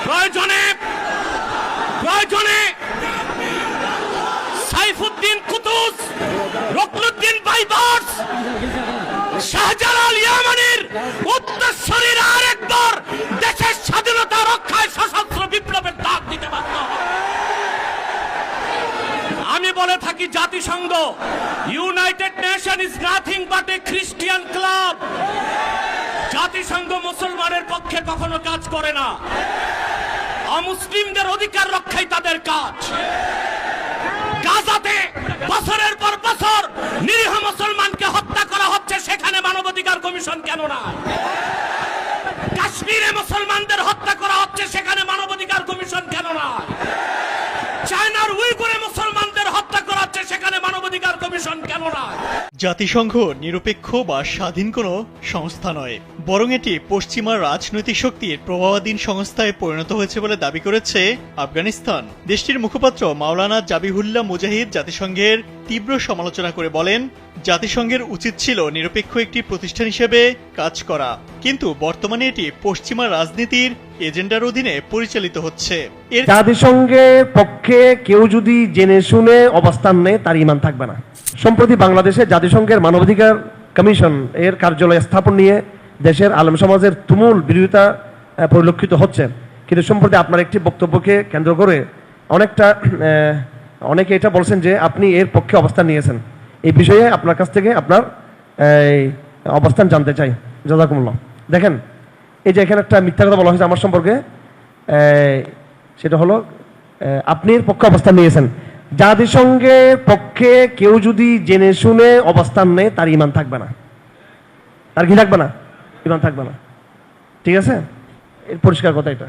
প্রয়োজনে সাইফুদ্দিন কুতুস, রুকনুদ্দিন বাইবার্স, শাহজালাল ইয়ামানির উত্তরসূরির আরেকবার দেশের স্বাধীনতা রক্ষায় সশস্ত্র বিপ্লবের ডাক দিতে বাধ্য হবে। আমি বলে থাকি জাতিসংঘ, United nation is nothing but A Christian club. জাতিসংঘ মুসলমানের পক্ষে কখনো কাজ করে না, অমুসলিমদের অধিকার রক্ষাই তাদের কাজ। গাজাতে বছরের পর বছর নিরীহ মুসলমানকে হত্যা করা হচ্ছে, সেখানে মানবাধিকার কমিশন কেন না? কাশ্মীরে মুসলমানদের হত্যা করা হচ্ছে, সেখানে মানবাধিকার কমিশন কেন না? চায়নার উইগুরে মুসলমানদের হত্যা করা হচ্ছে, সেখানে মানবাধিকার কমিশন কেন না? জাতিসংঘ নিরপেক্ষ বা স্বাধীন কোনো সংস্থা নয়, বরং এটি পশ্চিমা রাজনৈতিক শক্তির প্রভাবাধীন সংস্থায় পরিণত হয়েছে বলে দাবি করেছে আফগানিস্তান। দেশটির মুখপাত্র মাওলানা জাবিহুল্লাহ মুজাহিদ জাতিসংঘের তীব্র সমালোচনা করে বলেন, জাতিসংঘের উচিত ছিল নিরপেক্ষ একটি প্রতিষ্ঠান হিসেবে কাজ করা, কিন্তু বর্তমানে এটি পশ্চিমা রাজনীতির এজেন্ডার অধীনে পরিচালিত হচ্ছে। জাতিসংঘের পক্ষে কেউ যদি জেনে শুনে অবস্থান নেয়, তার ঈমান থাকবে না। সম্প্রতি বাংলাদেশে জাতিসংঘের মানবাধিকার কমিশন এর কার্যালয় স্থাপন নিয়ে দেশের আলেম সমাজের তুমুল বিরোধিতা পরিলক্ষিত হচ্ছে। কিন্তু সম্প্রতি আপনার একটি বক্তব্যকে কেন্দ্র করে অনেকে এটা বলছেন যে আপনি এর পক্ষে অবস্থান নিয়েছেন। এই বিষয়ে আপনার কাছ থেকে আপনার অবস্থান জানতে চাই। জাযাকুমুল্লাহ। দেখেন, এই যে এখানে একটা মিথ্যা কথা বলা হয়েছে আমার সম্পর্কে, সেটা হলো আপনি এর পক্ষে অবস্থান নিয়েছেন। জাতিসংঘের পক্ষে কেউ যদি জেনে শুনে অবস্থান নেয়, তার ঈমান থাকবে না। তার কি থাকবে না? ঈমান থাকবে না। ঠিক আছে, এর পরিষ্কার কথা এটা।